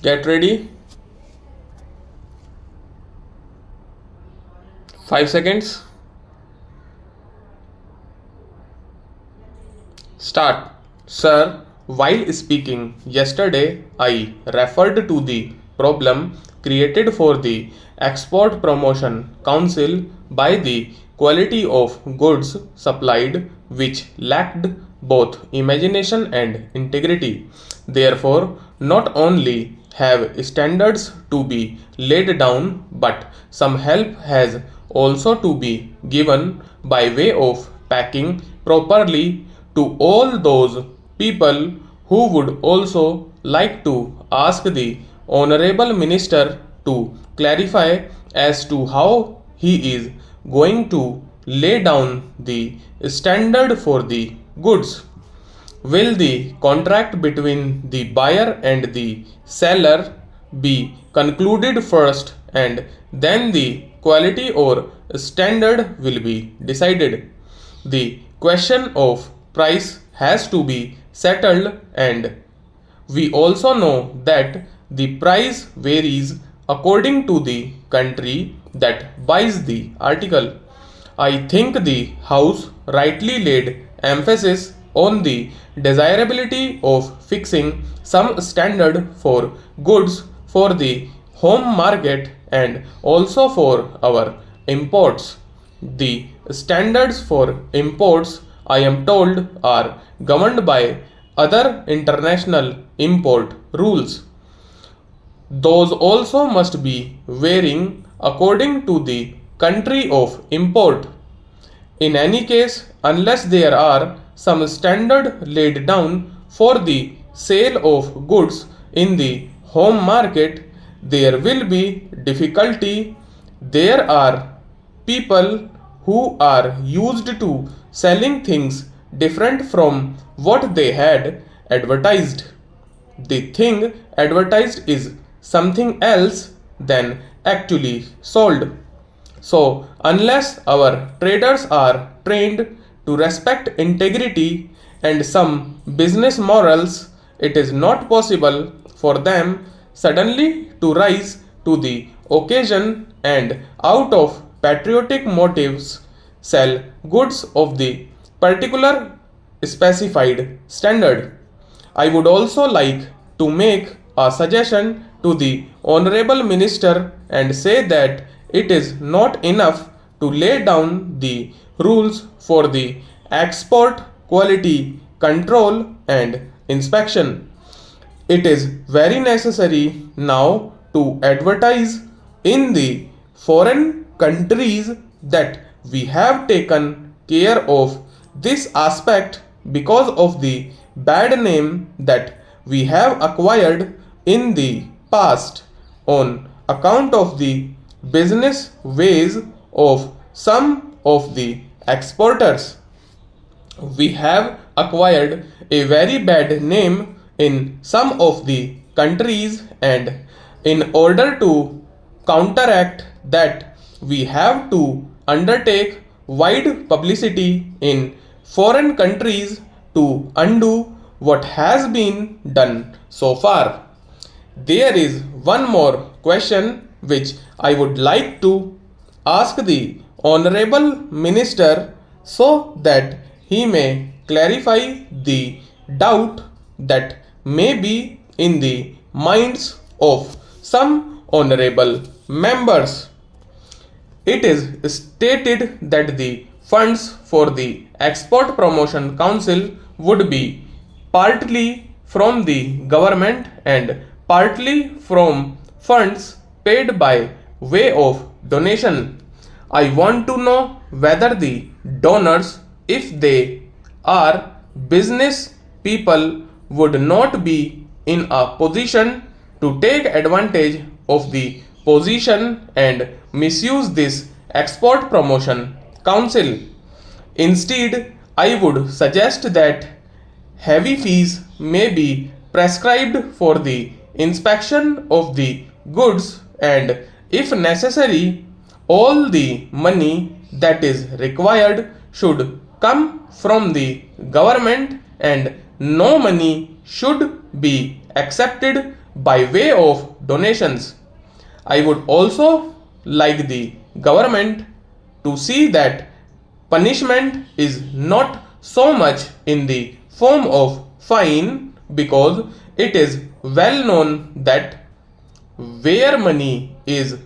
Get ready. 5 seconds. Start. Sir, while speaking yesterday, I referred to the problem created for the Export Promotion Council by the quality of goods supplied, which lacked both imagination and integrity. Therefore, not only have standards to be laid down, but some help has also to be given by way of packing properly to all those people who would also like to ask the Honorable Minister to clarify as to how he is going to lay down the standard for the goods. Will the contract between the buyer and the seller be concluded first and then the quality or standard will be decided? The question of price has to be settled, and we also know that the price varies according to the country that buys the article. I think the House rightly laid emphasis on the desirability of fixing some standard for goods for the home market and also for our imports. The standards for imports, I am told, are governed by other international import rules. Those also must be varying according to the country of import. In any case, unless there are some standard laid down for the sale of goods in the home market, there will be difficulty. There are people who are used to selling things different from what they had advertised. The thing advertised is something else than actually sold. So, unless our traders are trained to respect integrity and some business morals, it is not possible for them suddenly to rise to the occasion and, out of patriotic motives, sell goods of the particular specified standard. I would also like to make a suggestion to the Honorable Minister and say that it is not enough to lay down the rules for the export quality control and inspection. It is very necessary now to advertise in the foreign countries that we have taken care of this aspect because of the bad name that we have acquired in the past on account of the business ways of some of the exporters. We have acquired a very bad name in some of the countries, and in order to counteract that, we have to undertake wide publicity in foreign countries to undo what has been done so far. There is one more question which I would like to ask the Honorable Minister so that he may clarify the doubt that may be in the minds of some honorable members. It is stated that the funds for the Export Promotion Council would be partly from the government and partly from funds paid by way of donation. I want to know whether the donors, if they are business people, would not be in a position to take advantage of the position and misuse this Export Promotion Council. Instead, I would suggest that heavy fees may be prescribed for the inspection of the goods, and if necessary, all the money that is required should come from the government and no money should be accepted by way of donations. I would also like the government to see that punishment is not so much in the form of fine, because it is well known that where money is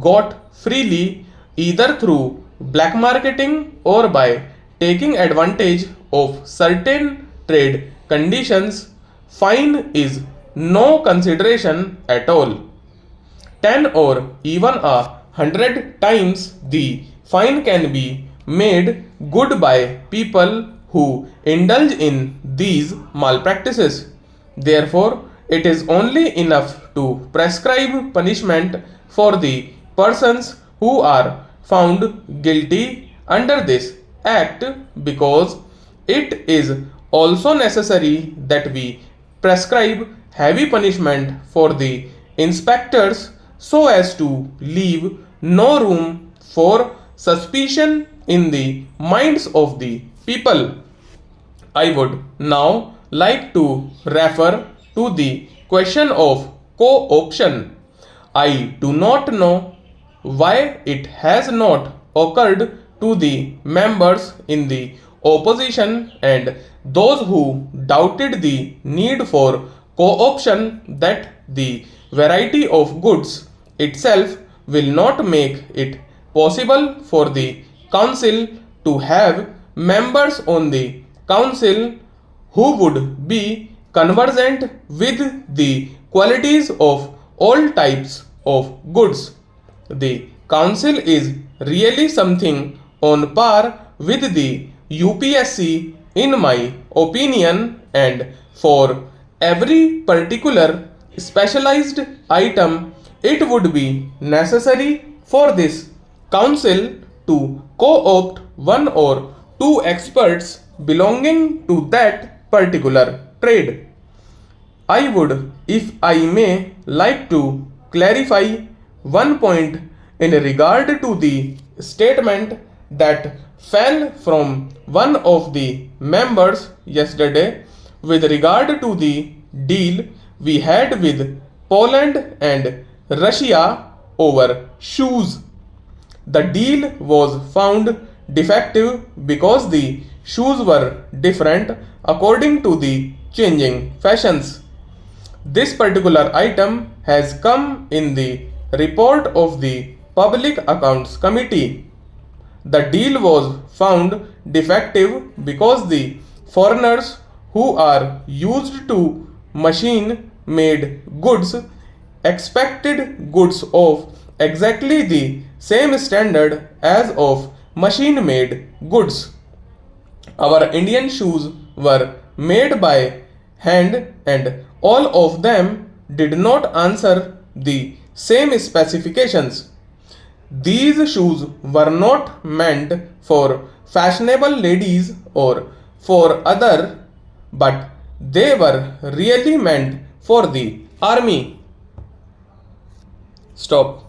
got freely either through black marketing or by taking advantage of certain trade conditions, fine is no consideration at all. 10 or even 100 times the fine can be made good by people who indulge in these malpractices. Therefore, it is only enough to prescribe punishment for the persons who are found guilty under this act, because it is also necessary that we prescribe heavy punishment for the inspectors so as to leave no room for suspicion in the minds of the people. I would now like to refer to the question of co-option. I do not know why it has not occurred to the members in the opposition and those who doubted the need for co-option that the variety of goods itself will not make it possible for the council to have members on the council who would be conversant with the qualities of all types of goods. The council is really something on par with the UPSC in my opinion, and for every particular specialized item it would be necessary for this council to co-opt one or two experts belonging to that particular trade. I would, if I may, like to clarify one point in regard to the statement that fell from one of the members yesterday with regard to the deal we had with Poland and Russia over shoes. The deal was found defective because the shoes were different according to the changing fashions. This particular item has come in the report of the Public Accounts Committee. The deal was found defective because the foreigners who are used to machine made goods expected goods of exactly the same standard as of machine made goods. Our Indian shoes were made by hand and all of them did not answer the same specifications. These shoes were not meant for fashionable ladies or for other, but they were really meant for the army. Stop.